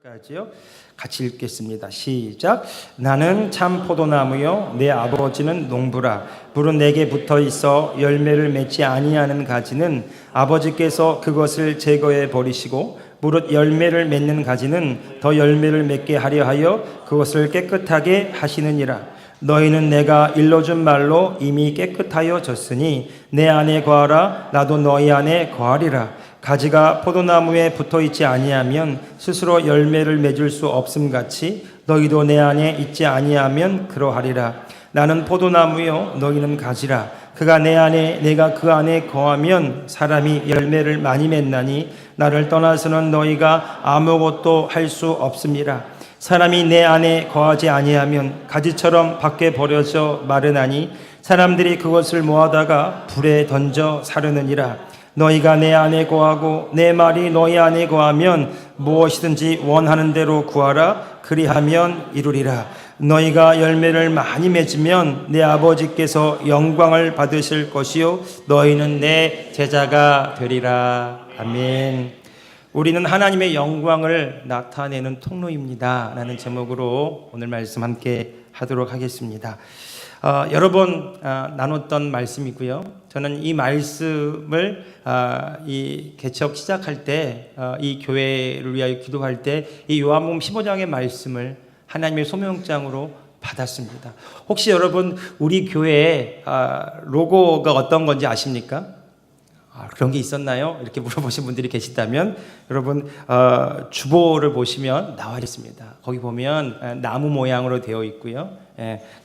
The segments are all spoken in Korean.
까지요. 같이 읽겠습니다. 시작. 나는 참 포도나무요 내 아버지는 농부라. 물은 내게 붙어 있어 열매를 맺지 아니하는 가지는 아버지께서 그것을 제거해 버리시고 무릇 열매를 맺는 가지는 더 열매를 맺게 하려 하여 그것을 깨끗하게 하시느니라. 너희는 내가 일러준 말로 이미 깨끗하여 졌으니 내 안에 거하라. 나도 너희 안에 거하리라. 가지가 포도나무에 붙어있지 아니하면 스스로 열매를 맺을 수 없음 같이 너희도 내 안에 있지 아니하면 그러하리라. 나는 포도나무요 너희는 가지라. 그가 내 안에 내가 그 안에 거하면 사람이 열매를 많이 맺나니 나를 떠나서는 너희가 아무것도 할 수 없음이라. 사람이 내 안에 거하지 아니하면 가지처럼 밖에 버려져 마르나니 사람들이 그것을 모아다가 불에 던져 사르느니라. 너희가 내 안에 거하고 내 말이 너희 안에 거하면 무엇이든지 원하는 대로 구하라. 그리하면 이루리라. 너희가 열매를 많이 맺으면 내 아버지께서 영광을 받으실 것이요 너희는 내 제자가 되리라. 아멘. 우리는 하나님의 영광을 나타내는 통로입니다 라는 제목으로 오늘 말씀 함께 하도록 하겠습니다. 여러 번 나눴던 말씀이고요. 저는 이 말씀을 이 개척 시작할 때 이 교회를 위하여 기도할 때 이 요한복음 15장의 말씀을 하나님의 소명장으로 받았습니다. 혹시 여러분 우리 교회의 로고가 어떤 건지 아십니까? 그런 게 있었나요? 이렇게 물어보신 분들이 계시다면 여러분 주보를 보시면 나와 있습니다. 거기 보면 나무 모양으로 되어 있고요.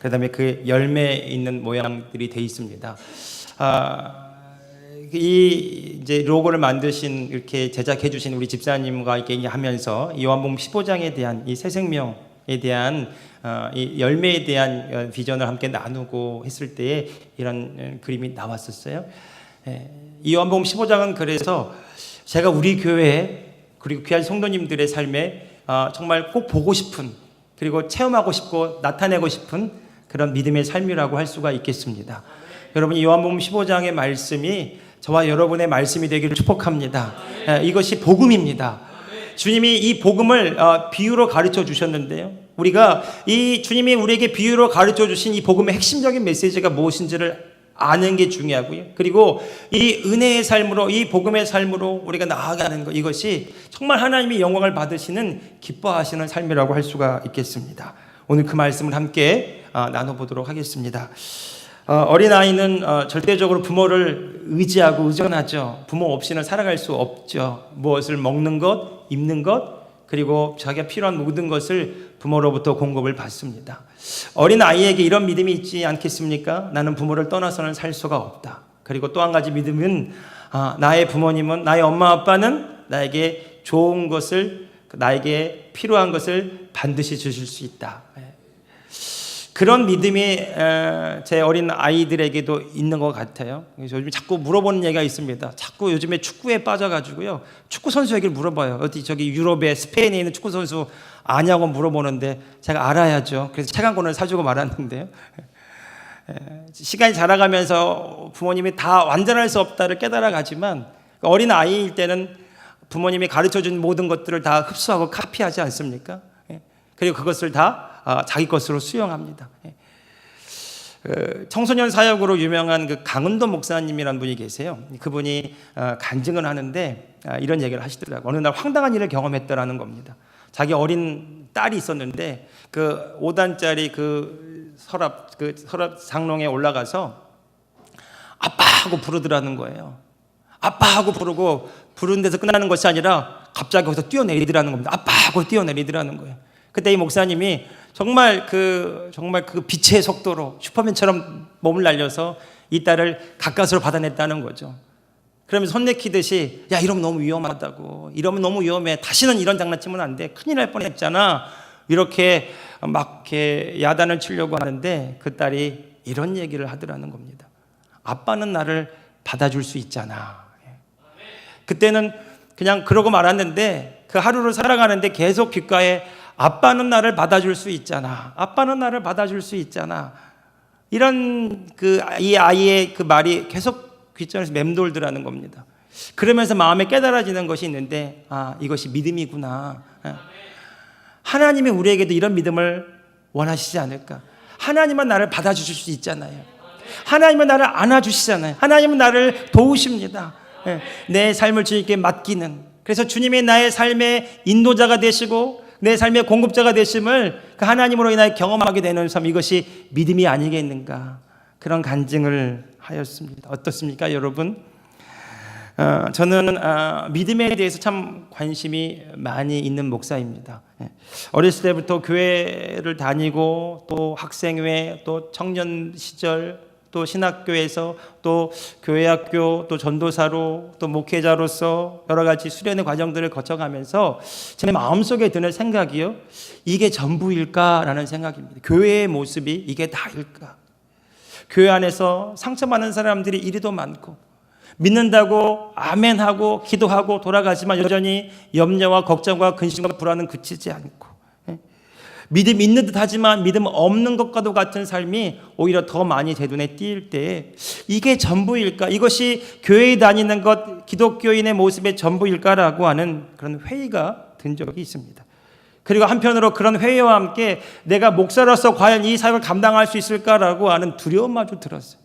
그 다음에 그 열매 있는 모양들이 되어 있습니다. 이 이제 로고를 만드신 이렇게 제작해 주신 우리 집사님과 이렇게 하면서 요한복음 15장에 대한 이 새 생명에 대한 이 열매에 대한 비전을 함께 나누고 했을 때에 이런 그림이 나왔었어요. 이 요한복음 15장은 그래서 제가 우리 교회 그리고 귀한 성도님들의 삶에 정말 꼭 보고 싶은 그리고 체험하고 싶고 나타내고 싶은 그런 믿음의 삶이라고 할 수가 있겠습니다. 여러분 이 요한복음 15장의 말씀이 저와 여러분의 말씀이 되기를 축복합니다. 이것이 복음입니다. 주님이 이 복음을 비유로 가르쳐 주셨는데요. 우리가 이 주님이 우리에게 비유로 가르쳐 주신 이 복음의 핵심적인 메시지가 무엇인지를 아는 게 중요하고요. 그리고 이 은혜의 삶으로 이 복음의 삶으로 우리가 나아가는 것 이것이 정말 하나님이 영광을 받으시는 기뻐하시는 삶이라고 할 수가 있겠습니다. 오늘 그 말씀을 함께 나눠보도록 하겠습니다. 어린아이는 절대적으로 부모를 의지하고 의존하죠. 부모 없이는 살아갈 수 없죠. 무엇을 먹는 것, 입는 것 그리고 자기가 필요한 모든 것을 부모로부터 공급을 받습니다. 어린 아이에게 이런 믿음이 있지 않겠습니까? 나는 부모를 떠나서는 살 수가 없다. 그리고 또 한 가지 믿음은 나의 부모님은 나의 엄마 아빠는 나에게 좋은 것을 나에게 필요한 것을 반드시 주실 수 있다. 그런 믿음이 제 어린 아이들에게도 있는 것 같아요. 그래서 요즘 자꾸 물어보는 얘기가 있습니다. 자꾸 요즘에 축구에 빠져가지고요. 축구 선수 얘기를 물어봐요. 어디 저기 유럽에 스페인에 있는 축구 선수 아냐고 물어보는데 제가 알아야죠. 그래서 책 한 권을 사주고 말았는데요. 시간이 자라가면서 부모님이 다 완전할 수 없다를 깨달아가지만 어린 아이일 때는 부모님이 가르쳐준 모든 것들을 다 흡수하고 카피하지 않습니까? 그리고 그것을 다 자기 것으로 수용합니다. 청소년 사역으로 유명한 그 강은도 목사님이라는 분이 계세요. 그분이 간증을 하는데 이런 얘기를 하시더라고요. 어느 날 황당한 일을 경험했다라는 겁니다. 자기 어린 딸이 있었는데 그 5단짜리 그 서랍 상롱에 올라가서 아빠 하고 부르더라는 거예요. 아빠 하고 부르는 데서 끝나는 것이 아니라 갑자기 거기서 뛰어내리더라는 겁니다. 아빠 하고 뛰어내리더라는 거예요. 그때 이 목사님이 정말 그 빛의 속도로 슈퍼맨처럼 몸을 날려서 이 딸을 가까스로 받아냈다는 거죠. 그러면 손 내키듯이 야 이러면 너무 위험하다고 이러면 너무 위험해 다시는 이런 장난치면 안 돼 큰일 날 뻔했잖아 이렇게 막 이렇게 야단을 치려고 하는데 그 딸이 이런 얘기를 하더라는 겁니다. 아빠는 나를 받아줄 수 있잖아. 그때는 그냥 그러고 말았는데 그 하루를 살아가는데 계속 귓가에 아빠는 나를 받아줄 수 있잖아. 아빠는 나를 받아줄 수 있잖아. 이런 이 아이의 그 말이 계속 귓전에서 맴돌더라는 겁니다. 그러면서 마음에 깨달아지는 것이 있는데 이것이 믿음이구나. 하나님이 우리에게도 이런 믿음을 원하시지 않을까? 하나님은 나를 받아주실 수 있잖아요. 하나님은 나를 안아주시잖아요. 하나님은 나를 도우십니다. 내 삶을 주님께 맡기는, 그래서 주님이 나의 삶의 인도자가 되시고 내 삶의 공급자가 되심을 그 하나님으로 인하여 경험하게 되는 삶, 이것이 믿음이 아니겠는가, 그런 간증을 하였습니다. 어떻습니까 여러분? 저는 믿음에 대해서 참 관심이 많이 있는 목사입니다. 어렸을 때부터 교회를 다니고 또 학생회, 또 청년 시절, 또 신학교에서, 또 교회학교, 또 전도사로, 또 목회자로서 여러 가지 수련의 과정들을 거쳐가면서 제 마음속에 드는 생각이요, 이게 전부일까라는 생각입니다. 교회의 모습이 이게 다일까? 교회 안에서 상처받는 사람들이 이리도 많고, 믿는다고 아멘하고 기도하고 돌아가지만 여전히 염려와 걱정과 근심과 불안은 그치지 않고, 믿음 있는 듯 하지만 믿음 없는 것과도 같은 삶이 오히려 더 많이 제 눈에 띌 때, 이게 전부일까? 이것이 교회에 다니는 것, 기독교인의 모습의 전부일까라고 하는 그런 회의가 든 적이 있습니다. 그리고 한편으로 그런 회의와 함께 내가 목사로서 과연 이 사역을 감당할 수 있을까라고 하는 두려움마저 들었어요.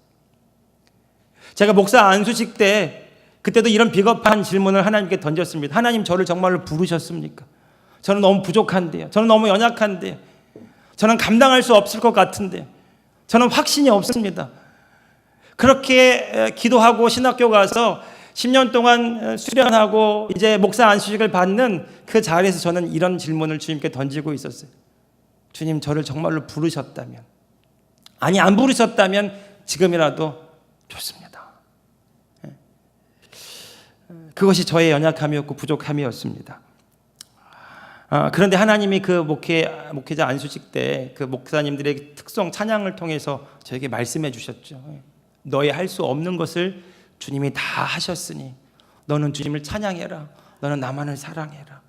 제가 목사 안수식 때, 그때도 이런 비겁한 질문을 하나님께 던졌습니다. 하나님, 저를 정말로 부르셨습니까? 저는 너무 부족한데요. 저는 너무 연약한데요. 저는 감당할 수 없을 것 같은데요. 저는 확신이 없습니다. 그렇게 기도하고 신학교 가서 10년 동안 수련하고 이제 목사 안수식을 받는 그 자리에서 저는 이런 질문을 주님께 던지고 있었어요. 주님, 저를 정말로 부르셨다면, 아니 안 부르셨다면 지금이라도 좋습니다. 그것이 저의 연약함이었고 부족함이었습니다. 그런데 하나님이 그 목회자 안수식 때 그 목사님들의 특성 찬양을 통해서 저에게 말씀해 주셨죠. 너희 할 수 없는 것을 주님이 다 하셨으니 너는 주님을 찬양해라. 너는 나만을 사랑해라.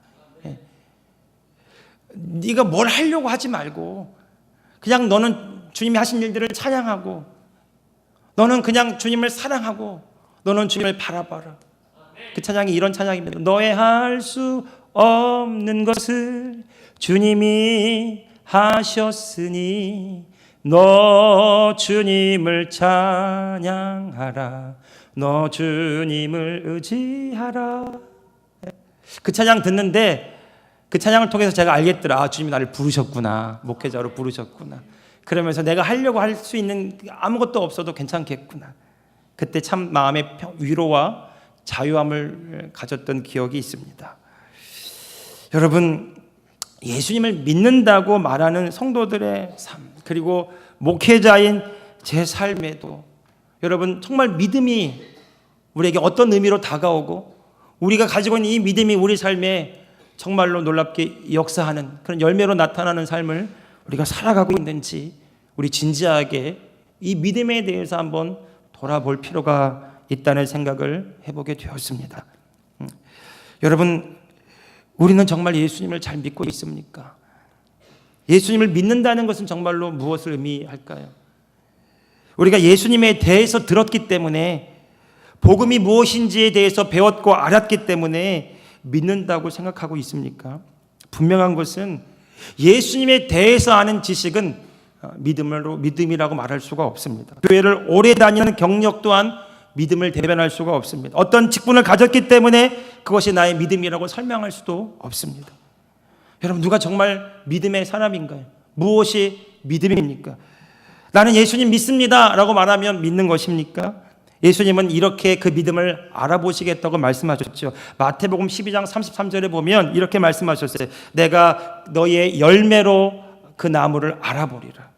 네가 뭘 하려고 하지 말고 그냥 너는 주님이 하신 일들을 찬양하고, 너는 그냥 주님을 사랑하고, 너는 주님을 바라봐라. 그 찬양이 이런 찬양입니다. 너의 할 수 없는 것을 주님이 하셨으니 너 주님을 찬양하라. 너 주님을 의지하라. 그 찬양 듣는데, 그 찬양을 통해서 제가 알겠더라. 주님이 나를 부르셨구나. 목회자로 부르셨구나. 그러면서 내가 하려고 할 수 있는 아무것도 없어도 괜찮겠구나. 그때 참 마음의 위로와 자유함을 가졌던 기억이 있습니다. 여러분, 예수님을 믿는다고 말하는 성도들의 삶, 그리고 목회자인 제 삶에도 여러분 정말 믿음이 우리에게 어떤 의미로 다가오고, 우리가 가지고 있는 이 믿음이 우리 삶에 정말로 놀랍게 역사하는 그런 열매로 나타나는 삶을 우리가 살아가고 있는지, 우리 진지하게 이 믿음에 대해서 한번 돌아볼 필요가 있다는 생각을 해보게 되었습니다. 여러분, 우리는 정말 예수님을 잘 믿고 있습니까? 예수님을 믿는다는 것은 정말로 무엇을 의미할까요? 우리가 예수님에 대해서 들었기 때문에, 복음이 무엇인지에 대해서 배웠고 알았기 때문에 믿는다고 생각하고 있습니까? 분명한 것은 예수님에 대해서 아는 지식은 믿음이라고 말할 수가 없습니다. 교회를 오래 다니는 경력 또한 믿음을 대변할 수가 없습니다. 어떤 직분을 가졌기 때문에 그것이 나의 믿음이라고 설명할 수도 없습니다. 여러분, 누가 정말 믿음의 사람인가요? 무엇이 믿음입니까? 나는 예수님 믿습니다 라고 말하면 믿는 것입니까? 예수님은 이렇게 그 믿음을 알아보시겠다고 말씀하셨죠. 마태복음 12장 33절에 보면 이렇게 말씀하셨어요. 내가 너의 열매로 그 나무를 알아보리라.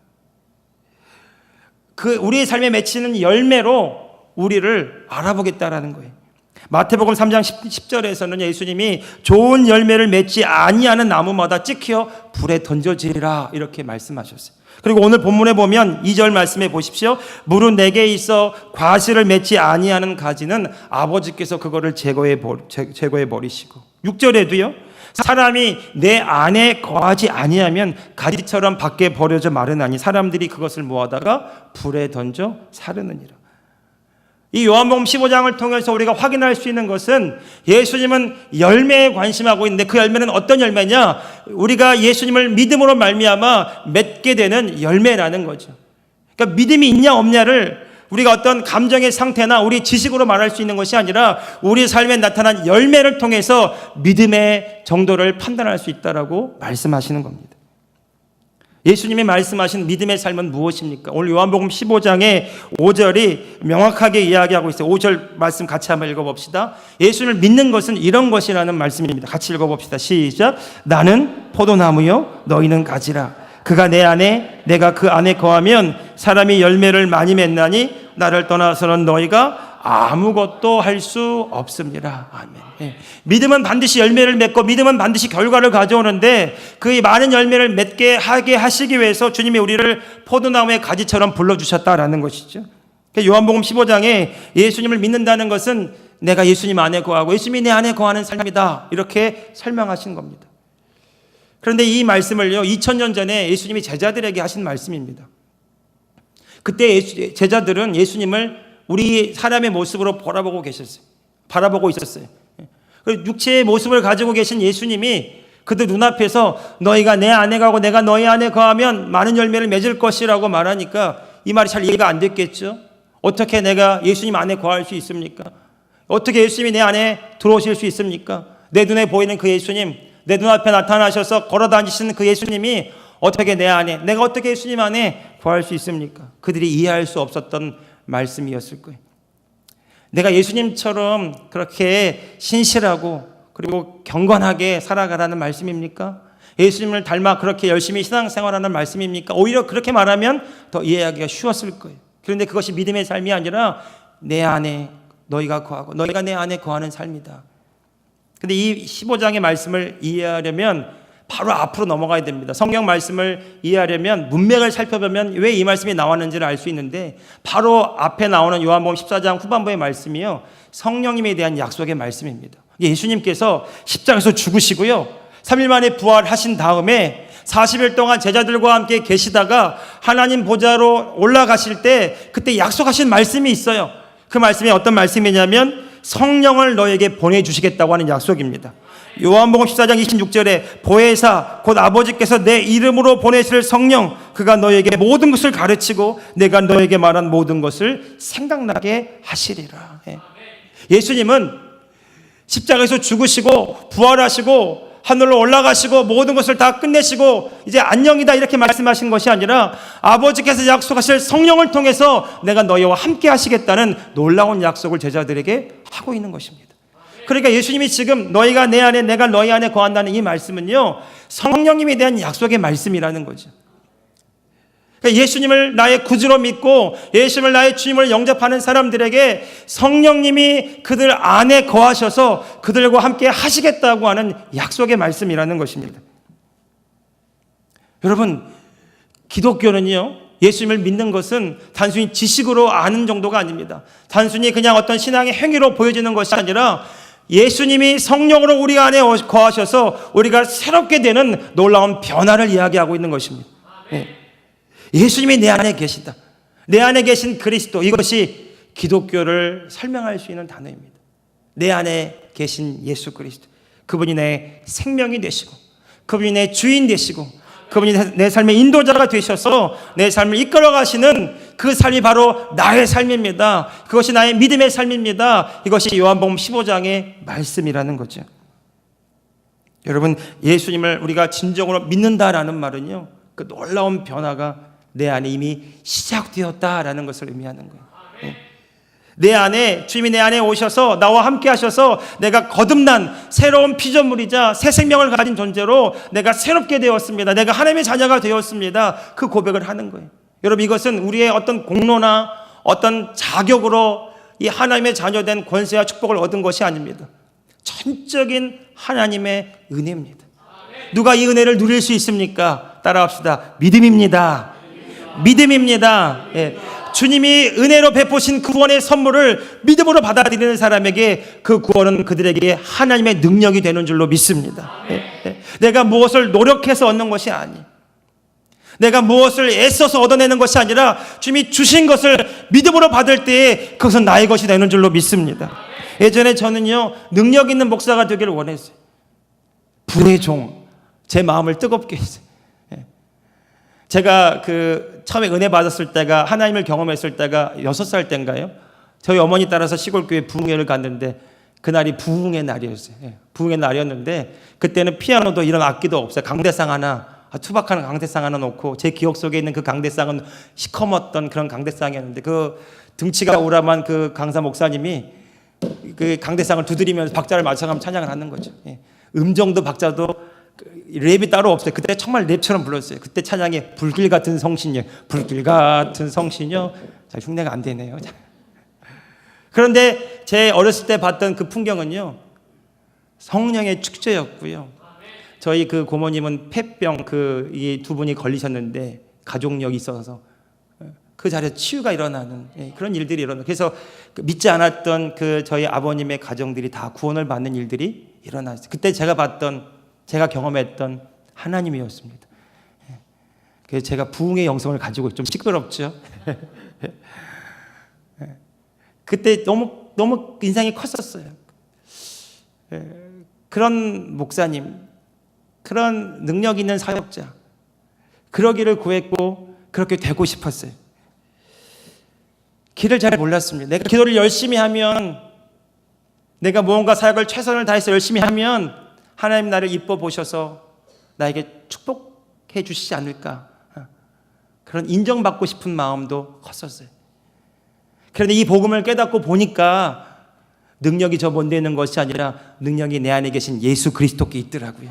그 우리의 삶에 맺히는 열매로 우리를 알아보겠다라는 거예요. 마태복음 3장 10절에서는 예수님이 좋은 열매를 맺지 아니하는 나무마다 찍혀 불에 던져지리라 이렇게 말씀하셨어요. 그리고 오늘 본문에 보면 2절 말씀해 보십시오. 무릇 내게 있어 과실을 맺지 아니하는 가지는 아버지께서 그거를 제거해 버리시고, 6절에도요. 사람이 내 안에 거하지 아니하면 가지처럼 밖에 버려져 마르나니 사람들이 그것을 모아다가 불에 던져 사르느니라. 이 요한복음 15장을 통해서 우리가 확인할 수 있는 것은 예수님은 열매에 관심하고 있는데 그 열매는 어떤 열매냐? 우리가 예수님을 믿음으로 말미암아 맺게 되는 열매라는 거죠. 그러니까 믿음이 있냐 없냐를 우리가 어떤 감정의 상태나 우리 지식으로 말할 수 있는 것이 아니라 우리 삶에 나타난 열매를 통해서 믿음의 정도를 판단할 수 있다라고 말씀하시는 겁니다. 예수님이 말씀하신 믿음의 삶은 무엇입니까? 오늘 요한복음 15장의 5절이 명확하게 이야기하고 있어요. 5절 말씀 같이 한번 읽어봅시다. 예수님을 믿는 것은 이런 것이라는 말씀입니다. 같이 읽어봅시다. 시작. 나는 포도나무요 너희는 가지라. 그가 내 안에 내가 그 안에 거하면 사람이 열매를 많이 맺나니 나를 떠나서는 너희가 아무것도 할 수 없습니다. 아멘. 예. 믿음은 반드시 열매를 맺고 믿음은 반드시 결과를 가져오는데 그 많은 열매를 맺게 하게 하시기 위해서 주님이 우리를 포도나무의 가지처럼 불러주셨다라는 것이죠. 요한복음 15장에 예수님을 믿는다는 것은 내가 예수님 안에 거하고 예수님이 내 안에 거하는 삶이다, 이렇게 설명하신 겁니다. 그런데 이 말씀을요 2000년 전에 예수님이 제자들에게 하신 말씀입니다. 그때 제자들은 예수님을 우리 사람의 모습으로 바라보고 있었어요. 육체의 모습을 가지고 계신 예수님이 그들 눈앞에서 너희가 내 안에 가고 내가 너희 안에 거하면 많은 열매를 맺을 것이라고 말하니까 이 말이 잘 이해가 안 됐겠죠. 어떻게 내가 예수님 안에 거할 수 있습니까? 어떻게 예수님이 내 안에 들어오실 수 있습니까? 내 눈에 보이는 그 예수님, 내 눈앞에 나타나셔서 걸어다니시는 그 예수님이 어떻게 내 안에, 내가 어떻게 예수님 안에 거할 수 있습니까? 그들이 이해할 수 없었던 말씀이었을 거예요. 내가 예수님처럼 그렇게 신실하고 그리고 경건하게 살아가라는 말씀입니까? 예수님을 닮아 그렇게 열심히 신앙생활하는 말씀입니까? 오히려 그렇게 말하면 더 이해하기가 쉬웠을 거예요. 그런데 그것이 믿음의 삶이 아니라 내 안에 너희가 거하고 너희가 내 안에 거하는 삶이다. 근데 이 15장의 말씀을 이해하려면 바로 앞으로 넘어가야 됩니다. 성경 말씀을 이해하려면 문맥을 살펴보면 왜 이 말씀이 나왔는지를 알 수 있는데 바로 앞에 나오는 요한복음 14장 후반부의 말씀이요 성령님에 대한 약속의 말씀입니다. 예수님께서 십자가에서 죽으시고요 3일 만에 부활하신 다음에 40일 동안 제자들과 함께 계시다가 하나님 보좌로 올라가실 때 그때 약속하신 말씀이 있어요. 그 말씀이 어떤 말씀이냐면 성령을 너에게 보내주시겠다고 하는 약속입니다. 요한복음 14장 26절에 보혜사 곧 아버지께서 내 이름으로 보내실 성령 그가 너에게 모든 것을 가르치고 내가 너에게 말한 모든 것을 생각나게 하시리라. 예수님은 십자가에서 죽으시고 부활하시고 하늘로 올라가시고 모든 것을 다 끝내시고 이제 안녕이다 이렇게 말씀하신 것이 아니라 아버지께서 약속하실 성령을 통해서 내가 너희와 함께 하시겠다는 놀라운 약속을 제자들에게 하고 있는 것입니다. 그러니까 예수님이 지금 너희가 내 안에 내가 너희 안에 거한다는 이 말씀은요 성령님에 대한 약속의 말씀이라는 거죠. 그러니까 예수님을 나의 구주로 믿고 예수님을 나의 주님을 영접하는 사람들에게 성령님이 그들 안에 거하셔서 그들과 함께 하시겠다고 하는 약속의 말씀이라는 것입니다. 여러분, 기독교는요 예수님을 믿는 것은 단순히 지식으로 아는 정도가 아닙니다. 단순히 그냥 어떤 신앙의 행위로 보여지는 것이 아니라 예수님이 성령으로 우리 안에 거하셔서 우리가 새롭게 되는 놀라운 변화를 이야기하고 있는 것입니다. 예수님이 내 안에 계시다. 내 안에 계신 그리스도, 이것이 기독교를 설명할 수 있는 단어입니다. 내 안에 계신 예수 그리스도, 그분이 내 생명이 되시고 그분이 내 주인 되시고 그분이 내 삶의 인도자가 되셔서 내 삶을 이끌어 가시는 그 삶이 바로 나의 삶입니다. 그것이 나의 믿음의 삶입니다. 이것이 요한복음 15장의 말씀이라는 거죠. 여러분, 예수님을 우리가 진정으로 믿는다라는 말은요 그 놀라운 변화가 내 안에 이미 시작되었다라는 것을 의미하는 거예요. 내 안에 주님이 내 안에 오셔서 나와 함께 하셔서 내가 거듭난 새로운 피조물이자 새 생명을 가진 존재로 내가 새롭게 되었습니다. 내가 하나님의 자녀가 되었습니다. 그 고백을 하는 거예요. 여러분, 이것은 우리의 어떤 공로나 어떤 자격으로 이 하나님의 자녀된 권세와 축복을 얻은 것이 아닙니다. 전적인 하나님의 은혜입니다. 누가 이 은혜를 누릴 수 있습니까? 따라합시다. 믿음입니다. 믿음입니다. 예. 주님이 은혜로 베푸신 구원의 선물을 믿음으로 받아들이는 사람에게 그 구원은 그들에게 하나님의 능력이 되는 줄로 믿습니다. 내가 무엇을 노력해서 얻는 것이 아니에요. 내가 무엇을 애써서 얻어내는 것이 아니라 주님이 주신 것을 믿음으로 받을 때에 그것은 나의 것이 되는 줄로 믿습니다. 예전에 저는요, 능력 있는 목사가 되기를 원했어요. 불의 종, 제 마음을 뜨겁게 했어요. 제가 처음에 은혜 받았을 때가, 하나님을 경험했을 때가 6살 때인가요? 저희 어머니 따라서 시골교회 부흥회를 갔는데 그날이 부흥의 날이었어요. 부흥의 날이었는데 그때는 피아노도 이런 악기도 없어요. 강대상 하나, 투박한 강대상 하나 놓고, 제 기억 속에 있는 그 강대상은 시커멓던 그런 강대상이었는데 그 등치가 우람한 그 강사 목사님이 그 강대상을 두드리면서 박자를 맞춰가면 찬양을 하는 거죠. 음정도 박자도 랩이 따로 없어요. 그때 정말 랩처럼 불렀어요. 그때 찬양이 불길 같은 성신여, 불길 같은 성신여. 자, 흉내가 안 되네요. 그런데 제 어렸을 때 봤던 그 풍경은요, 성령의 축제였고요. 저희 그 고모님은 폐병 이 두 분이 걸리셨는데 가족력이 있어서 그 자리에서 치유가 일어나는 그런 일들이 일어나요. 그래서 믿지 않았던 저희 아버님의 가정들이 다 구원을 받는 일들이 일어났어요. 그때 제가 경험했던 하나님이었습니다. 그래서 제가 부흥의 영성을 가지고 좀 시끄럽죠. 그때 너무 인상이 컸었어요. 그런 목사님, 그런 능력 있는 사역자, 그러기를 구했고 그렇게 되고 싶었어요. 길을 잘 몰랐습니다. 내가 기도를 열심히 하면, 내가 무언가 사역을 최선을 다해서 열심히 하면 하나님 나를 이뻐 보셔서 나에게 축복해 주시지 않을까, 그런 인정받고 싶은 마음도 컸었어요. 그런데 이 복음을 깨닫고 보니까 능력이 저 뭔데 있는 것이 아니라 능력이 내 안에 계신 예수 그리스도께 있더라고요.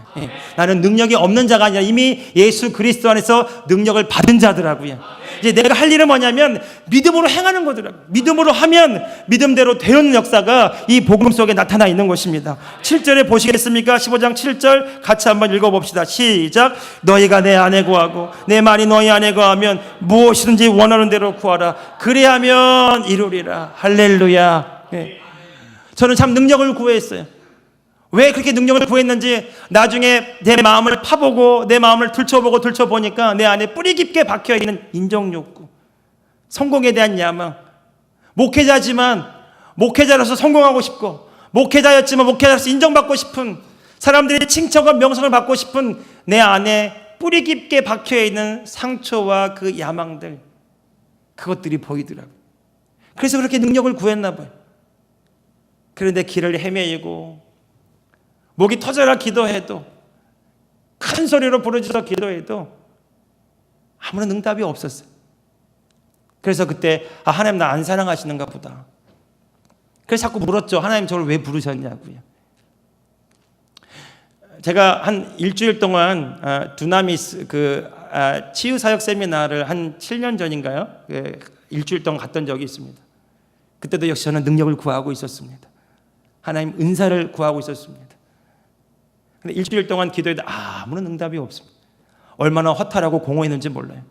나는 능력이 없는 자가 아니라 이미 예수 그리스도 안에서 능력을 받은 자더라고요. 이제 내가 할 일은 뭐냐면 믿음으로 행하는 거더라고요. 믿음으로 하면 믿음대로 되는 역사가 이 복음 속에 나타나 있는 것입니다. 7절에 보시겠습니까? 15장 7절 같이 한번 읽어봅시다. 시작. 너희가 내 안에 거하고 내 말이 너희 안에 거하면 무엇이든지 원하는 대로 구하라. 그리하면 이루리라. 할렐루야. 저는 참 능력을 구했어요. 왜 그렇게 능력을 구했는지 나중에 내 마음을 파보고 내 마음을 들춰보니까 내 안에 뿌리 깊게 박혀있는 인정욕구, 성공에 대한 야망, 목회자지만 목회자로서 성공하고 싶고, 목회자였지만 목회자로서 인정받고 싶은, 사람들의 칭찬과 명성을 받고 싶은 내 안에 뿌리 깊게 박혀있는 상처와 그 야망들, 그것들이 보이더라고요. 그래서 그렇게 능력을 구했나 봐요. 그런데 길을 헤매이고 목이 터져라 기도해도, 큰 소리로 부르짖어 기도해도 아무런 응답이 없었어요. 그래서 그때 하나님 나 안 사랑하시는가 보다. 그래서 자꾸 물었죠. 하나님 저를 왜 부르셨냐고요. 제가 한 일주일 동안 두나미스 치유사역 세미나를 한 7년 전인가요? 일주일 동안 갔던 적이 있습니다. 그때도 역시 저는 능력을 구하고 있었습니다. 하나님 은사를 구하고 있었습니다. 근데 일주일 동안 기도해도 아무런 응답이 없습니다. 얼마나 허탈하고 공허했는지 몰라요.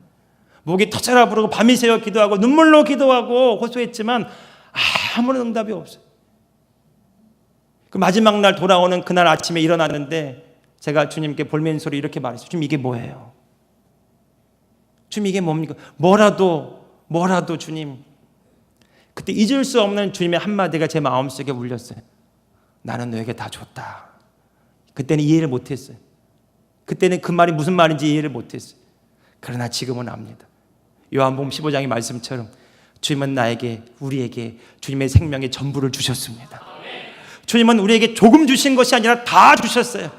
목이 터져라 부르고 밤이 새워 기도하고 눈물로 기도하고 호소했지만 아무런 응답이 없어요. 그 마지막 날 돌아오는 그날 아침에 일어났는데 제가 주님께 볼멘 소리 이렇게 말했어요. 주님 이게 뭐예요? 주님 이게 뭡니까? 뭐라도 주님. 그때 잊을 수 없는 주님의 한마디가 제 마음속에 울렸어요. 나는 너에게 다 줬다. 그때는 이해를 못했어요. 그때는 그 말이 무슨 말인지 이해를 못했어요. 그러나 지금은 압니다. 요한복음 15장의 말씀처럼 주님은 우리에게 주님의 생명의 전부를 주셨습니다. 주님은 우리에게 조금 주신 것이 아니라 다 주셨어요.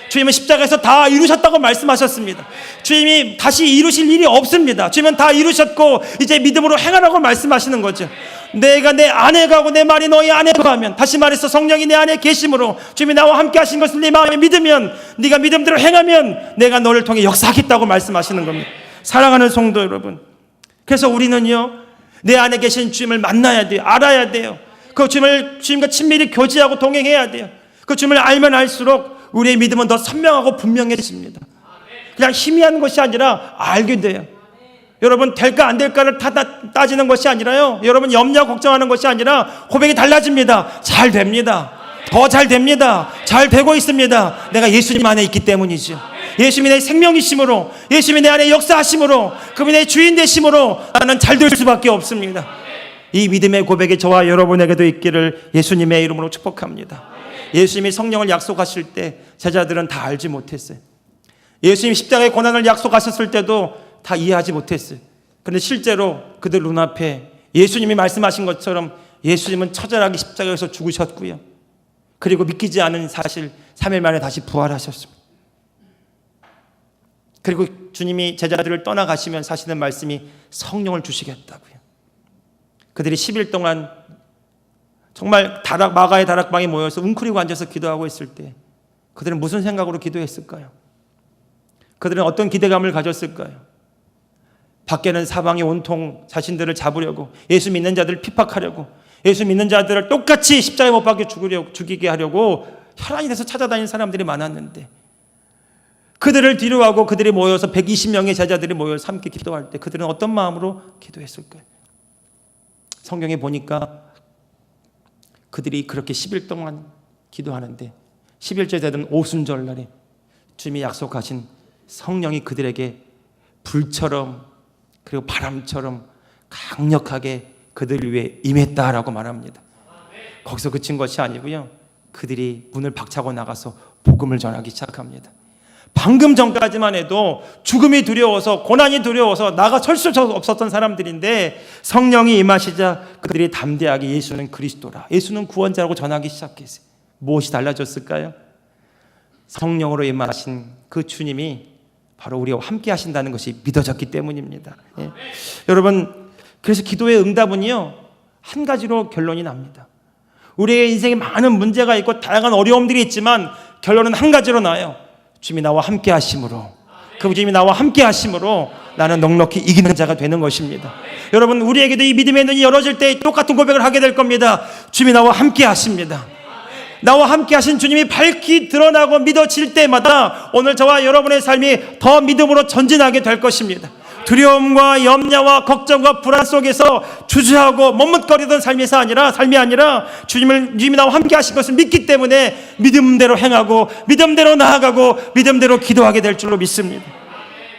주님은 십자가에서 다 이루셨다고 말씀하셨습니다. 주님이 다시 이루실 일이 없습니다. 주님은 다 이루셨고 이제 믿음으로 행하라고 말씀하시는 거죠. 내가 내 안에 가고 내 말이 너희 안에 거하면, 다시 말해서 성령이 내 안에 계심으로 주님이 나와 함께 하신 것을 네 마음에 믿으면, 네가 믿음대로 행하면 내가 너를 통해 역사하겠다고 말씀하시는 겁니다. 사랑하는 성도 여러분, 그래서 우리는요 내 안에 계신 주님을 만나야 돼요. 알아야 돼요. 그 주님과 친밀히 교제하고 동행해야 돼요. 그 주님을 알면 알수록 우리의 믿음은 더 선명하고 분명해집니다. 그냥 희미한 것이 아니라 알게 돼요. 여러분 될까 안 될까를 따지는 것이 아니라요, 여러분 염려 걱정하는 것이 아니라 고백이 달라집니다. 잘 됩니다. 더 잘 됩니다. 잘 되고 있습니다. 내가 예수님 안에 있기 때문이죠. 예수님이 내 생명이심으로, 예수님이 내 안에 역사하심으로, 그분이 내 주인 되심으로 나는 잘 될 수밖에 없습니다. 이 믿음의 고백이 저와 여러분에게도 있기를 예수님의 이름으로 축복합니다. 예수님이 성령을 약속하실 때 제자들은 다 알지 못했어요. 예수님 십자가의 고난을 약속하셨을 때도 다 이해하지 못했어요. 그런데 실제로 그들 눈앞에 예수님이 말씀하신 것처럼 예수님은 처절하게 십자가에서 죽으셨고요. 그리고 믿기지 않은 사실 3일 만에 다시 부활하셨습니다. 그리고 주님이 제자들을 떠나가시면 하시는 말씀이 성령을 주시겠다고요. 그들이 10일 동안 정말 마가의 다락방에 모여서 웅크리고 앉아서 기도하고 있을 때 그들은 무슨 생각으로 기도했을까요? 그들은 어떤 기대감을 가졌을까요? 밖에는 사방이 온통 자신들을 잡으려고, 예수 믿는 자들을 핍박하려고, 예수 믿는 자들을 똑같이 십자가에 못 박혀 죽이게 하려고 혈안이 돼서 찾아다니는 사람들이 많았는데, 그들을 뒤로하고 그들이 모여서 120명의 제자들이 모여서 함께 기도할 때 그들은 어떤 마음으로 기도했을까요? 성경에 보니까 그들이 그렇게 10일 동안 기도하는데 11째 되던 오순절날에 주님이 약속하신 성령이 그들에게 불처럼 그리고 바람처럼 강력하게 그들을 위해 임했다라고 말합니다. 거기서 그친 것이 아니고요, 그들이 문을 박차고 나가서 복음을 전하기 시작합니다. 방금 전까지만 해도 죽음이 두려워서, 고난이 두려워서 나가설 수 없었던 사람들인데 성령이 임하시자 그들이 담대하게 예수는 그리스도라, 예수는 구원자라고 전하기 시작했어요. 무엇이 달라졌을까요? 성령으로 임하신 그 주님이 바로 우리와 함께 하신다는 것이 믿어졌기 때문입니다. 예. 여러분, 그래서 기도의 응답은요 한 가지로 결론이 납니다. 우리의 인생에 많은 문제가 있고 다양한 어려움들이 있지만 결론은 한 가지로 나요. 주님이 나와 함께 하심으로, 그 주님이 나와 함께 하심으로 나는 넉넉히 이기는 자가 되는 것입니다. 여러분, 우리에게도 이 믿음의 눈이 열어질 때 똑같은 고백을 하게 될 겁니다. 주님이 나와 함께 하십니다. 나와 함께 하신 주님이 밝히 드러나고 믿어질 때마다 오늘 저와 여러분의 삶이 더 믿음으로 전진하게 될 것입니다. 두려움과 염려와 걱정과 불안 속에서 주저하고 머뭇거리던 삶이 아니라 주님이 나와 함께 하신 것을 믿기 때문에 믿음대로 행하고 믿음대로 나아가고 믿음대로 기도하게 될 줄로 믿습니다.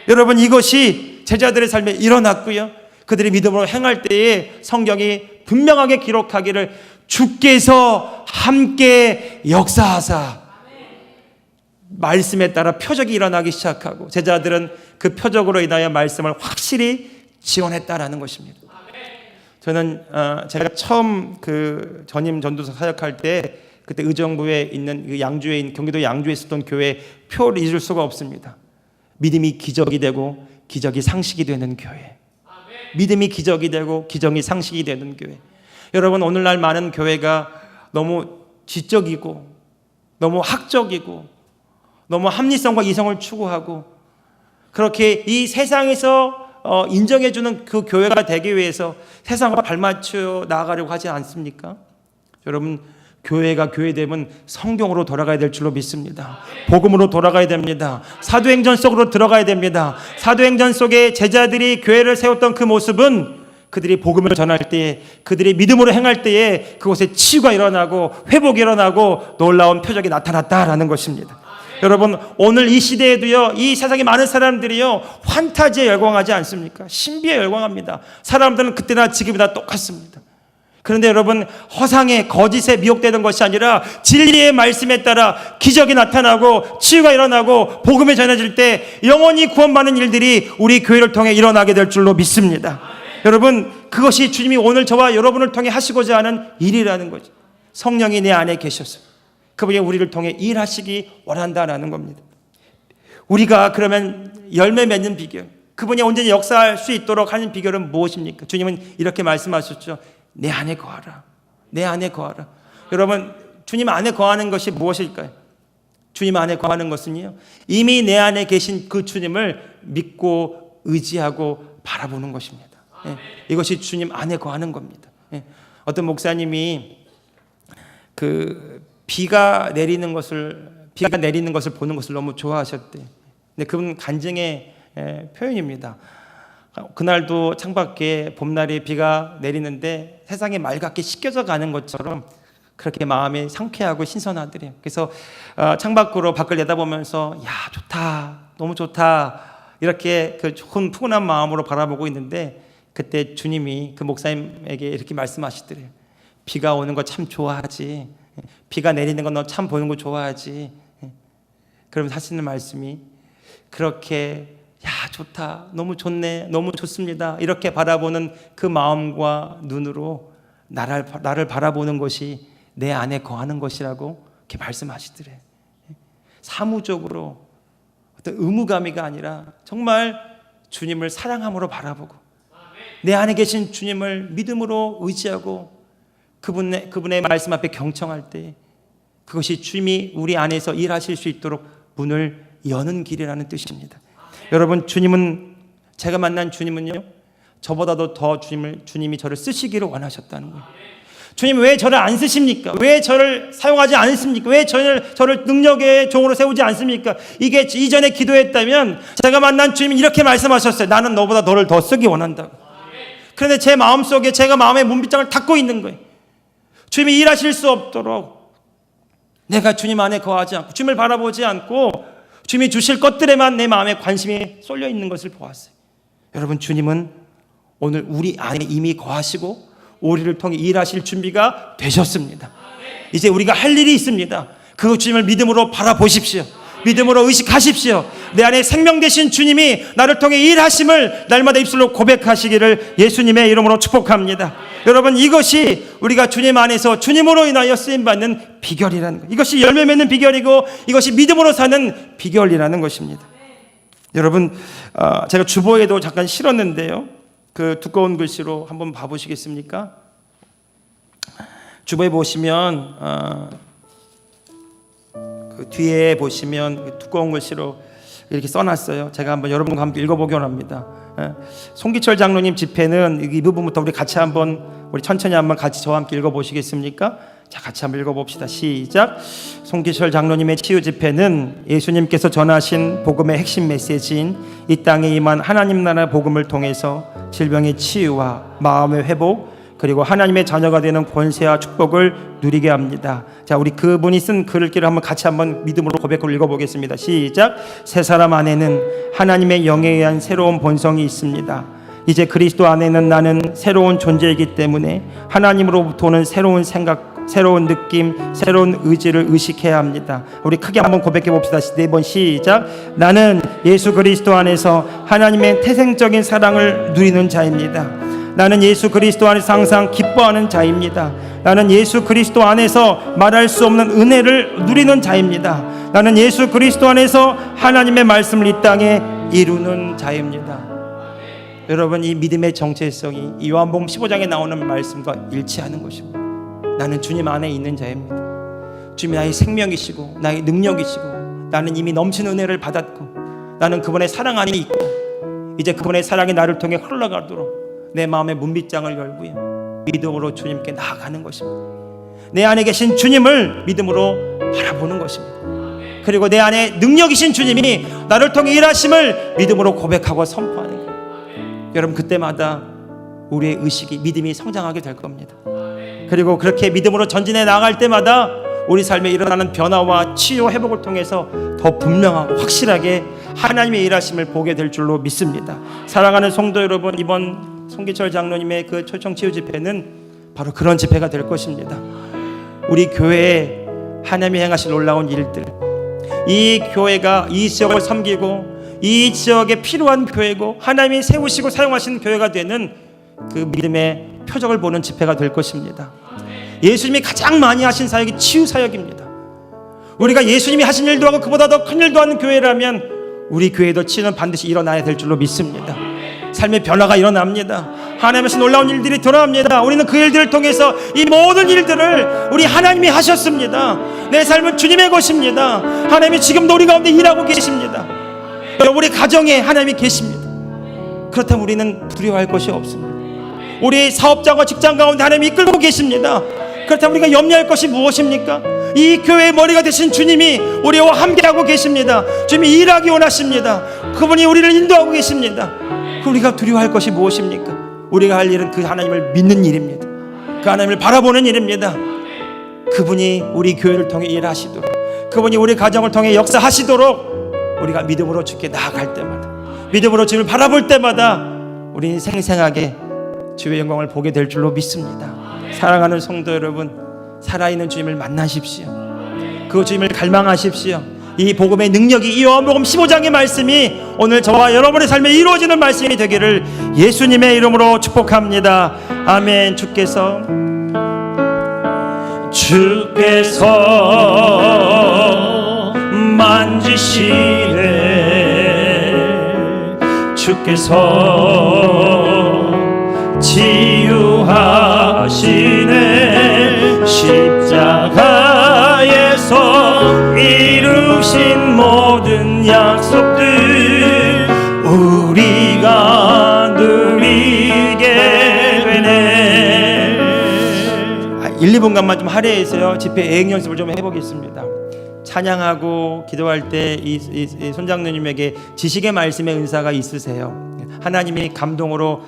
여러분, 이것이 제자들의 삶에 일어났고요, 그들이 믿음으로 행할 때에 성경이 분명하게 기록하기를 주께서 함께 역사하사, 말씀에 따라 표적이 일어나기 시작하고 제자들은 그 표적으로 인하여 말씀을 확실히 지원했다라는 것입니다. 저는 제가 처음 그 전임 전도사 사역할 때 그때 의정부에 있는 그 양주에 있는 경기도 양주에 있었던 교회 표를 잊을 수가 없습니다. 믿음이 기적이 되고 기적이 상식이 되는 교회. 믿음이 기적이 되고 기적이 상식이 되는 교회. 여러분, 오늘날 많은 교회가 너무 지적이고 너무 학적이고 너무 합리성과 이성을 추구하고 그렇게 이 세상에서 인정해주는 그 교회가 되기 위해서 세상과 발맞춰 나아가려고 하지 않습니까? 여러분, 교회가 교회되면 성경으로 돌아가야 될 줄로 믿습니다. 복음으로 돌아가야 됩니다. 사도행전 속으로 들어가야 됩니다. 사도행전 속에 제자들이 교회를 세웠던 그 모습은 그들이 복음을 전할 때에, 그들이 믿음으로 행할 때에 그곳에 치유가 일어나고 회복이 일어나고 놀라운 표적이 나타났다라는 것입니다. 여러분, 오늘 이 시대에도요, 이 세상에 많은 사람들이요 환타지에 열광하지 않습니까? 신비에 열광합니다. 사람들은 그때나 지금이나 똑같습니다. 그런데 여러분, 허상에 거짓에 미혹되는 것이 아니라 진리의 말씀에 따라 기적이 나타나고 치유가 일어나고 복음이 전해질 때 영원히 구원받는 일들이 우리 교회를 통해 일어나게 될 줄로 믿습니다. 여러분, 그것이 주님이 오늘 저와 여러분을 통해 하시고자 하는 일이라는 거죠. 성령이 내 안에 계셔서 그분이 우리를 통해 일하시기 원한다라는 겁니다. 우리가 그러면 열매 맺는 비결, 그분이 언제나 역사할 수 있도록 하는 비결은 무엇입니까? 주님은 이렇게 말씀하셨죠. 내 안에 거하라. 내 안에 거하라. 여러분, 주님 안에 거하는 것이 무엇일까요? 주님 안에 거하는 것은요, 이미 내 안에 계신 그 주님을 믿고 의지하고 바라보는 것입니다. 예, 이것이 주님 안에 거하는 겁니다. 예, 어떤 목사님이 비가 내리는 것을 보는 것을 너무 좋아하셨대. 근데 그분 간증의 표현입니다. 그날도 창밖에 봄날에 비가 내리는데 세상이 맑게 씻겨져 가는 것처럼 그렇게 마음이 상쾌하고 신선하더래요. 그래서 창밖으로 밖을 내다보면서 야, 좋다, 너무 좋다. 이렇게 그 좋은 푸근한 마음으로 바라보고 있는데 그때 주님이 그 목사님에게 이렇게 말씀하시더래요. 비가 오는 거 참 좋아하지. 비가 내리는 거 너 참 보는 거 좋아하지. 그러면서 하시는 말씀이 그렇게 야 좋다, 너무 좋네, 너무 좋습니다 이렇게 바라보는 그 마음과 눈으로 나를 바라보는 것이 내 안에 거하는 것이라고 이렇게 말씀하시더래요. 사무적으로 어떤 의무감이가 아니라 정말 주님을 사랑함으로 바라보고 내 안에 계신 주님을 믿음으로 의지하고 그분의 말씀 앞에 경청할 때 그것이 주님이 우리 안에서 일하실 수 있도록 문을 여는 길이라는 뜻입니다. 여러분, 주님은, 제가 만난 주님은요, 저보다도 더 주님이 저를 쓰시기를 원하셨다는 거예요. 주님 왜 저를 안 쓰십니까? 왜 저를 사용하지 않습니까? 왜 저를 능력의 종으로 세우지 않습니까? 이게 이전에 기도했다면 제가 만난 주님이 이렇게 말씀하셨어요. 나는 너보다 너를 더 쓰기 원한다고. 그런데 제 마음속에 제가 마음의 문빗장을 닫고 있는 거예요. 주님이 일하실 수 없도록 내가 주님 안에 거하지 않고 주님을 바라보지 않고 주님이 주실 것들에만 내 마음에 관심이 쏠려 있는 것을 보았어요. 여러분, 주님은 오늘 우리 안에 이미 거하시고 우리를 통해 일하실 준비가 되셨습니다. 이제 우리가 할 일이 있습니다. 그 주님을 믿음으로 바라보십시오. 믿음으로 의식하십시오. 내 안에 생명 되신 주님이 나를 통해 일하심을 날마다 입술로 고백하시기를 예수님의 이름으로 축복합니다. 여러분, 이것이 우리가 주님 안에서 주님으로 인하여 쓰임받는 비결이라는 것, 이것이 열매 맺는 비결이고 이것이 믿음으로 사는 비결이라는 것입니다. 여러분, 제가 주보에도 잠깐 실었는데요, 그 두꺼운 글씨로 한번 봐보시겠습니까? 주보에 보시면 그 뒤에 보시면 두꺼운 글씨로 이렇게 써놨어요. 제가 한번 여러분과 함께 읽어보기 원합니다. 송기철 장로님 집회는 이 부분부터 우리 같이 한번, 우리 천천히 한번 같이 저와 함께 읽어보시겠습니까? 자, 같이 한번 읽어봅시다. 시작. 송기철 장로님의 치유 집회는 예수님께서 전하신 복음의 핵심 메시지인 이 땅에 임한 하나님 나라 복음을 통해서 질병의 치유와 마음의 회복, 그리고 하나님의 자녀가 되는 권세와 축복을 누리게 합니다. 자, 우리 그분이 쓴 글귀를 한번 같이 한번 믿음으로 고백으로 읽어보겠습니다. 시작. 새 사람 안에는 하나님의 영에 의한 새로운 본성이 있습니다. 이제 그리스도 안에는 나는 새로운 존재이기 때문에 하나님으로부터 오는 새로운 생각, 새로운 느낌, 새로운 의지를 의식해야 합니다. 우리 크게 한번 고백해 봅시다. 4번 시작. 나는 예수 그리스도 안에서 하나님의 태생적인 사랑을 누리는 자입니다. 나는 예수 그리스도 안에서 항상 기뻐하는 자입니다. 나는 예수 그리스도 안에서 말할 수 없는 은혜를 누리는 자입니다. 나는 예수 그리스도 안에서 하나님의 말씀을 이 땅에 이루는 자입니다. 여러분, 이 믿음의 정체성이 이 요한복음 15장에 나오는 말씀과 일치하는 것입니다. 나는 주님 안에 있는 자입니다. 주님이 나의 생명이시고 나의 능력이시고 나는 이미 넘치는 은혜를 받았고 나는 그분의 사랑 안에 있고 이제 그분의 사랑이 나를 통해 흘러가도록 내 마음의 문빗장을 열고요, 믿음으로 주님께 나아가는 것입니다. 내 안에 계신 주님을 믿음으로 바라보는 것입니다. 그리고 내 안에 능력이신 주님이 나를 통해 일하심을 믿음으로 고백하고 선포하는 거예요. 여러분, 그때마다 우리의 의식이, 믿음이 성장하게 될 겁니다. 그리고 그렇게 믿음으로 전진해 나아갈 때마다 우리 삶에 일어나는 변화와 치유, 회복을 통해서 더 분명하고 확실하게 하나님의 일하심을 보게 될 줄로 믿습니다. 사랑하는 성도 여러분, 이번 송기철 장로님의 그 초청 치유 집회는 바로 그런 집회가 될 것입니다. 우리 교회에 하나님이 행하실 놀라운 일들, 이 교회가 이 지역을 섬기고 이 지역에 필요한 교회고 하나님이 세우시고 사용하시는 교회가 되는 그 믿음의 표적을 보는 집회가 될 것입니다. 예수님이 가장 많이 하신 사역이 치유 사역입니다. 우리가 예수님이 하신 일도 하고 그보다 더 큰 일도 하는 교회라면 우리 교회도 치유는 반드시 일어나야 될 줄로 믿습니다. 삶의 변화가 일어납니다. 하나님께서 놀라운 일들이 드러납니다. 우리는 그 일들을 통해서 이 모든 일들을 우리 하나님이 하셨습니다. 내 삶은 주님의 것입니다. 하나님이 지금도 우리 가운데 일하고 계십니다. 우리 가정에 하나님이 계십니다. 그렇다면 우리는 두려워할 것이 없습니다. 우리 사업장과 직장 가운데 하나님이 이끌고 계십니다. 그렇다면 우리가 염려할 것이 무엇입니까? 이 교회의 머리가 되신 주님이 우리와 함께하고 계십니다. 주님이 일하기 원하십니다. 그분이 우리를 인도하고 계십니다. 우리가 두려워할 것이 무엇입니까? 우리가 할 일은 그 하나님을 믿는 일입니다. 그 하나님을 바라보는 일입니다. 그분이 우리 교회를 통해 일하시도록, 그분이 우리 가정을 통해 역사하시도록 우리가 믿음으로 주께 나아갈 때마다, 믿음으로 주님을 바라볼 때마다 우리는 생생하게 주의 영광을 보게 될 줄로 믿습니다. 사랑하는 성도 여러분, 살아있는 주님을 만나십시오. 그 주님을 갈망하십시오. 이 복음의 능력이, 이 요한복음 15장의 말씀이 오늘 저와 여러분의 삶에 이루어지는 말씀이 되기를 예수님의 이름으로 축복합니다. 아멘. 주께서 만지시네, 주께서 치유하시네, 십자가에서 이루신 모든 약속들 우리가 누리게 되네. 1-2분간만 좀 할애해서요 집회 애행 연습을 좀 해보겠습니다. 찬양하고 기도할 때 이 손장로님에게 지식의 말씀의 은사가 있으세요. 하나님이 감동으로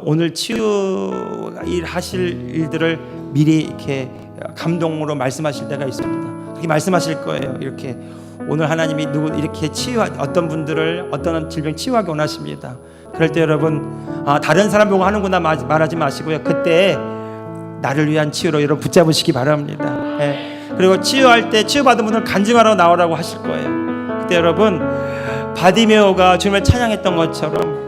오늘 치유하실 일들을 미리 이렇게 감동으로 말씀하실 때가 있습니다. 그렇게 말씀하실 거예요. 이렇게 오늘 하나님이 이렇게 어떤 분들을 어떤 질병 치유하기 원하십니다. 그럴 때 여러분 다른 사람 보고 하는구나 말하지 마시고요. 그때 나를 위한 치유로 여러분 붙잡으시기 바랍니다. 예. 그리고 치유할 때 치유받은 분들 간증하러 나오라고 하실 거예요. 그때 여러분 바디메오가 주님을 찬양했던 것처럼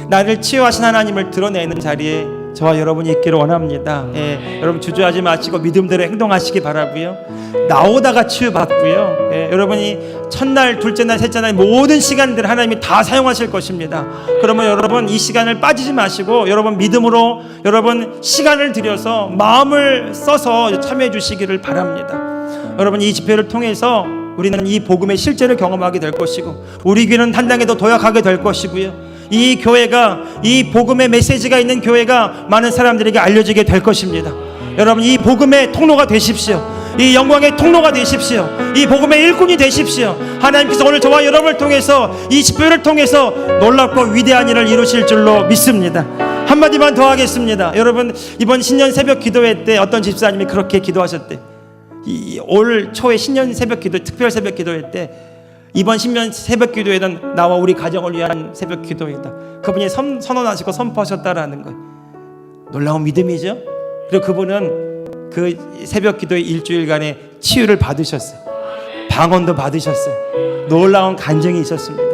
나를 치유하신 하나님을 드러내는 자리에 저와 여러분이 있기를 원합니다. 예, 여러분 주저하지 마시고 믿음대로 행동하시기 바라고요. 나오다가 치유받고요. 예, 여러분이 첫날, 둘째 날, 셋째 날 모든 시간들 하나님이 다 사용하실 것입니다. 그러면 여러분 이 시간을 빠지지 마시고 여러분 믿음으로 여러분 시간을 들여서 마음을 써서 참여해 주시기를 바랍니다. 여러분 이 집회를 통해서 우리는 이 복음의 실제를 경험하게 될 것이고 우리 귀는 단단히 더 도약하게 될 것이고요. 이 교회가, 이 복음의 메시지가 있는 교회가 많은 사람들에게 알려지게 될 것입니다. 여러분 이 복음의 통로가 되십시오. 이 영광의 통로가 되십시오. 이 복음의 일꾼이 되십시오. 하나님께서 오늘 저와 여러분을 통해서 이 집회를 통해서 놀랍고 위대한 일을 이루실 줄로 믿습니다. 한마디만 더 하겠습니다. 여러분 이번 신년 새벽 기도회 때 어떤 집사님이 그렇게 기도하셨대. 올 초에 신년 새벽 기도, 특별 새벽 기도회 때 이번 신년 새벽 기도회는 나와 우리 가정을 위한 새벽 기도회다. 그분이 선언하시고 선포하셨다라는 거예요. 놀라운 믿음이죠. 그리고 그분은 그 새벽 기도회 일주일간의 치유를 받으셨어요. 방언도 받으셨어요. 놀라운 간증이 있었습니다.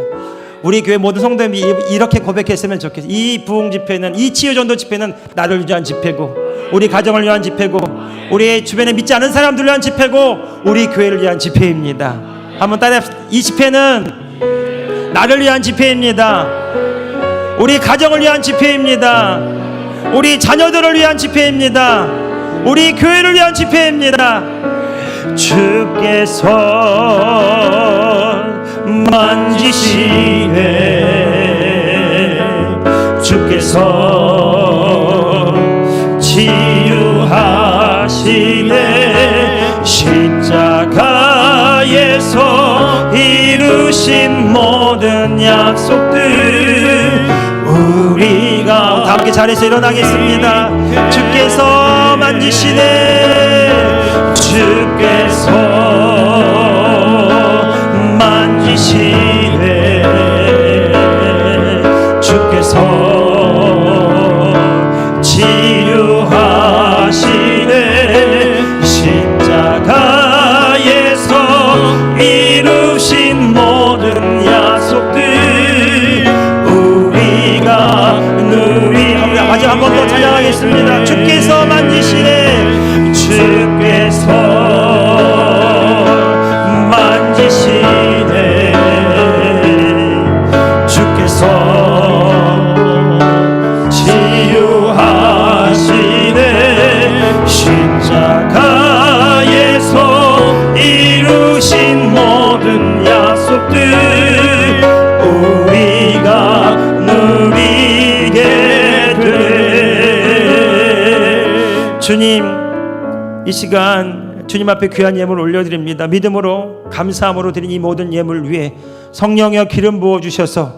우리 교회 모든 성도님이 이렇게 고백했으면 좋겠어요. 이 부흥 집회는, 이 치유전도 집회는 나를 위한 집회고 우리 가정을 위한 집회고 우리 주변에 믿지 않은 사람들을 위한 집회고 우리 교회를 위한 집회입니다. 한번 따라합시다. 이 집회는 나를 위한 집회입니다. 우리 가정을 위한 집회입니다. 우리 자녀들을 위한 집회입니다. 우리 교회를 위한 집회입니다. 주께서 만지시네, 주께서 치유하시네, 십자가에서 이루신 모든 약속들 우리가 다 함께 자리에서 일어나겠습니다. 주께서 만지시네, 주께서 만지시네, 주께서 치유하시네, 십자가에서 이루신 모든 약속들 우리가 누리라. 마지막 한 번 더 찬양하겠습니다. 주께서 만지시네, 주께서 만지시네, 주께서 치유하시네, 십자가에서 이루신 모든 약속들 우리가 누리게 돼. 주님, 이 시간 주님 앞에 귀한 예물 올려드립니다. 믿음으로 감사함으로 드린 이 모든 예물 위에 성령의 기름 부어주셔서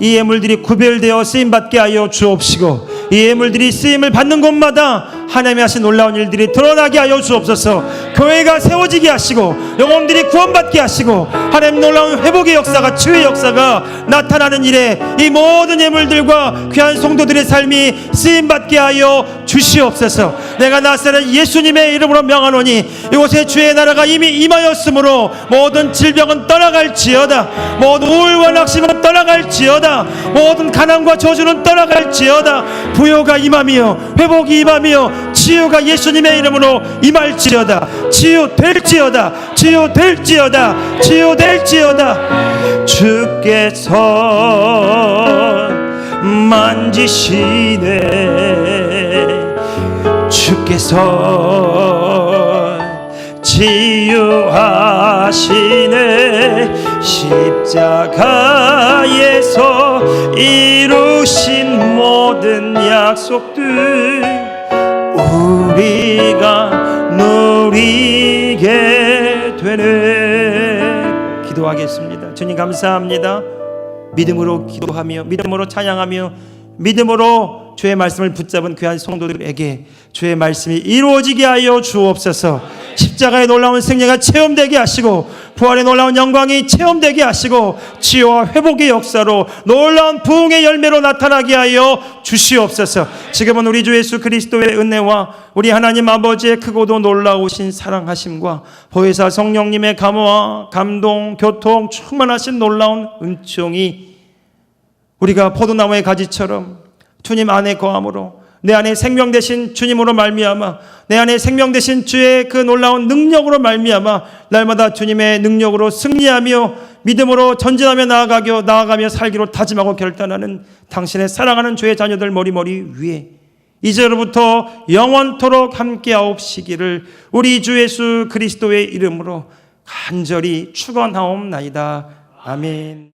이 예물들이 구별되어 쓰임받게 하여 주옵시고 이 예물들이 쓰임을 받는 곳마다 하나님이 하신 놀라운 일들이 드러나게 하여 주옵소서. 교회가 세워지게 하시고 영혼들이 구원받게 하시고 하나님 놀라운 회복의 역사가, 치유의 역사가 나타나는 일에 이 모든 예물들과 귀한 성도들의 삶이 쓰임받게 하여 주시옵소서. 내가 나사렛 예수님의 이름으로 명하노니 이곳에 주의 나라가 이미 임하였으므로 모든 질병은 떠나갈지어다, 모든 우울과 낙심은 떠나갈지어다, 모든 가난과 저주는 떠나갈지어다. 부요가 임하며 회복이 임하며 치유가 예수님의 이름으로 임할지어다. 치유될지어다, 치유될지어다, 치유될지어다. 주께서 만지시네, 주께서 치유하시네. 십자가에서 이루신 모든 약속들 우리가 누리게 되네. 기도하겠습니다. 주님 감사합니다. 믿음으로 기도하며 믿음으로 찬양하며 믿음으로 주의 말씀을 붙잡은 귀한 성도들에게 주의 말씀이 이루어지게 하여 주옵소서. 십자가의 놀라운 승리가 체험되게 하시고 부활의 놀라운 영광이 체험되게 하시고 치유와 회복의 역사로 놀라운 부흥의 열매로 나타나게 하여 주시옵소서. 지금은 우리 주 예수 그리스도의 은혜와 우리 하나님 아버지의 크고도 놀라우신 사랑하심과 보혜사 성령님의 감화, 감동, 교통 충만하신 놀라운 은총이 우리가 포도나무의 가지처럼 주님 안에 거함으로 내 안에 생명 되신 주님으로 말미암아, 내 안에 생명 되신 주의 그 놀라운 능력으로 말미암아 날마다 주님의 능력으로 승리하며 믿음으로 전진하며 나아가며 살기로 다짐하고 결단하는 당신의 사랑하는 주의 자녀들 머리머리 위에 이제로부터 영원토록 함께하옵시기를 우리 주 예수 그리스도의 이름으로 간절히 축원하옵나이다. 아멘.